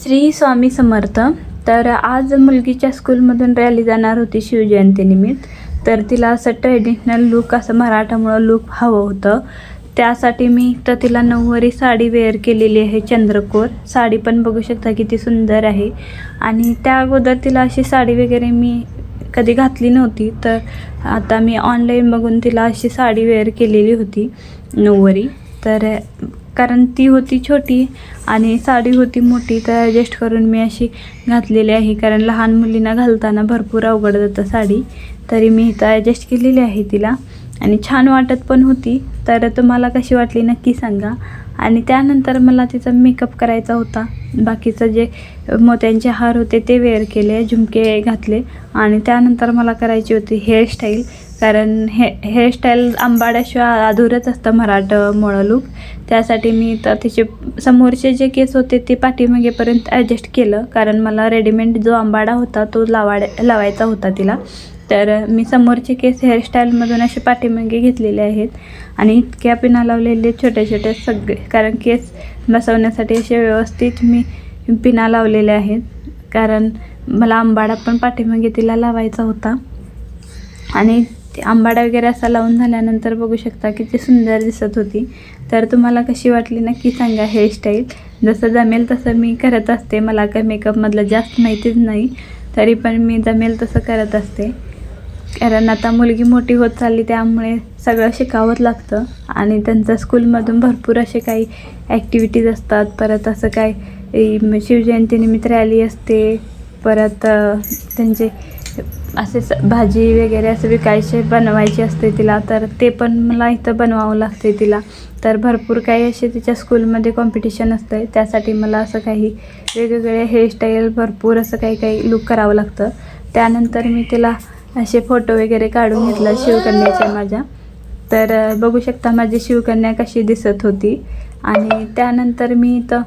श्री स्वामी समर्थ। तर आज मुलगीच्या स्कूलमधून रॅली जाणार होती शिवजयंतीनिमित्त। तर तिला असं ट्रेडिशनल लुक, असं मराठामुळं लुक हवं होतं। त्यासाठी मी तर तिला नऊवारी साडी वेअर केलेली आहे, चंद्रकोर साडी पण बघू शकता किती सुंदर आहे। आणि त्या अगोदर तिला अशी साडी वगैरे मी कधी घातली नव्हती, तर आता मी ऑनलाईन बघून तिला अशी साडी वेअर केलेली होती नऊवारी। तर कारण ती होती छोटी आणि साडी होती मोठी, तर ॲडजस्ट करून मी अशी घातलेली आहे। कारण लहान मुलींना घालताना भरपूर अवघड जातं साडी, तरी मी इथं ॲडजस्ट केलेली आहे तिला आणि छान वाटत पण होती। तर तुम्हाला कशी वाटली नक्की सांगा। आणि त्यानंतर मला तिचा मेकअप करायचा होता। बाकीचं जे मोत्यांचे हार होते ते वेअर केले, झुमके घातले आणि त्यानंतर मला करायची होती हेअरस्टाईल। कारण हेअरस्टाईल आंबाड्याशिवाय अधुरंच असतं मराठमोळं लूक। त्यासाठी मी तर तिचे समोरचे जे केस होते ते पाठीमागेपर्यंत ॲडजस्ट केलं, कारण मला रेडीमेड जो आंबाडा होता तो लावायचा होता तिला। तर मी समोरचे केस हेअरस्टाईलमधून असे पाठीमागे घेतलेले आहेत आणि इतक्या पिना लावलेले छोटे छोटे सगळे, कारण केस बसवण्यासाठी असे व्यवस्थित मी पिना लावलेल्या आहेत। कारण मला आंबाडा पण पाठीमागे तिला लावायचा होता आणि ते आंबाडा वगैरे असा लावून झाल्यानंतर बघू शकता किती सुंदर दिसत होती। तर तुम्हाला कशी वाटली नक्की सांगा हेअरस्टाईल। जसं जमेल तसं मी करत असते, मला काय मेकअपमधलं जास्त माहितीच नाही, तरी पण मी जमेल तसं करत असते। कारण आता मुलगी मोठी होत चालली, त्यामुळे सगळं शिकावंच लागतं आणि त्यांचं स्कूलमधून भरपूर असे काही ॲक्टिव्हिटीज असतात। परत असं काय शिवजयंतीनिमित्त रॅली असते, परत त्यांचे असे भाजी वगैरे असं बनवायची असते तिला, तर ते पण मला इथं बनवावं लागते तिला। तर भरपूर काही असे तिच्या स्कूलमध्ये कॉम्पिटिशन असतं, त्यासाठी मला असं काही वेगवेगळे हेअरस्टाईल भरपूर असं काही लूक करावं लागतं। त्यानंतर मी तिला असे फोटो वगैरे काढून घेतला शिवकन्याचे माझ्या। तर बघू शकता माझी शिवकन्या कशी दिसत होती। आणि त्यानंतर मी इथं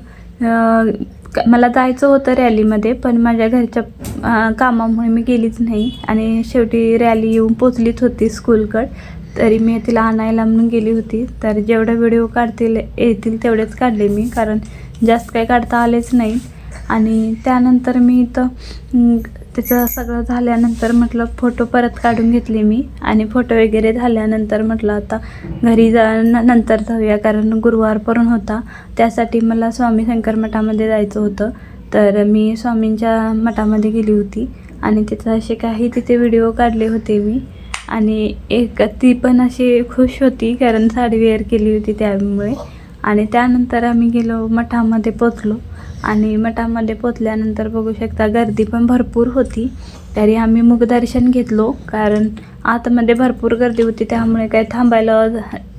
मला जायचं होतं रॅलीमध्ये, पण माझ्या घरच्या कामामुळे मी गेलीच नाही आणि शेवटी रॅली येऊन पोचलीच होती स्कूलकडं। तरी मी तिला आणायला म्हणून गेली होती। तर जेवढे व्हिडिओ येतील तेवढेच काढले मी, कारण जास्त काही काढता आलेच नाही। आणि त्यानंतर मी इथं तिचं सगळं झाल्यानंतर म्हटलं फोटो परत काढून घेतले मी आणि फोटो वगैरे झाल्यानंतर म्हटलं आता घरी नंतर जाऊया, कारण गुरुवार पण होता। त्यासाठी मला स्वामी शंकर मठामध्ये जायचं होतं, तर मी स्वामींच्या मठामध्ये गेली होती आणि तिथं असे काही तिथे व्हिडिओ काढले होते मी। आणि ती पण अशी खुश होती, कारण साडी वेअर केली होती त्यामुळे। आणि त्यानंतर आम्ही गेलो मठामध्ये पोचलो आणि मठामध्ये पोचल्यानंतर बघू शकता गर्दी पण भरपूर होती। तरी आम्ही मुखदर्शन घेतलो, कारण आतमध्ये भरपूर गर्दी होती, त्यामुळे काही थांबायला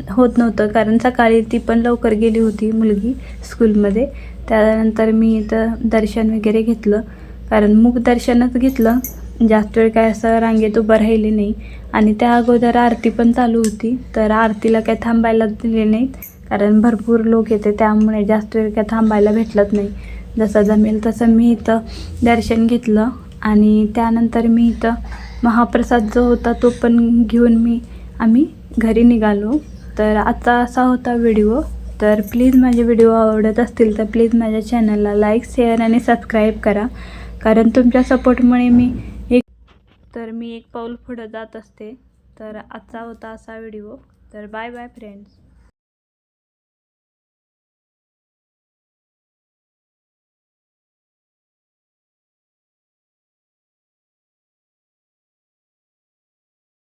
होत नव्हतं। कारण सकाळी ती पण लवकर गेली होती मुलगी स्कूलमध्ये। त्यानंतर मी इथं दर्शन वगैरे घेतलं, कारण मुखदर्शनच घेतलं, जास्त वेळ काय असं रांगेत उभं राहिले नाही। आणि त्या अगोदर आरती पण चालू होती, तर आरतीला काय थांबायला दिले नाहीत, कारण भरपूर लोक येते, त्यामुळे जास्त वेळ काय थांबायला भेटलंच नाही। जसं जमेल तसं मी इथं दर्शन घेतलं आणि त्यानंतर मी इथं महाप्रसाद जो होता तो पण घेऊन आम्ही घरी निघालो। तर आजचा असा होता व्हिडिओ। तर प्लीज माझे व्हिडिओ आवडत असतील तर प्लीज माझ्या चॅनलला लाईक, शेअर आणि सबस्क्राईब करा, कारण तुमच्या सपोर्टमुळे मी एक पाऊल पुढं जात असते। तर आजचा होता असा व्हिडिओ। तर बाय बाय फ्रेंड्स।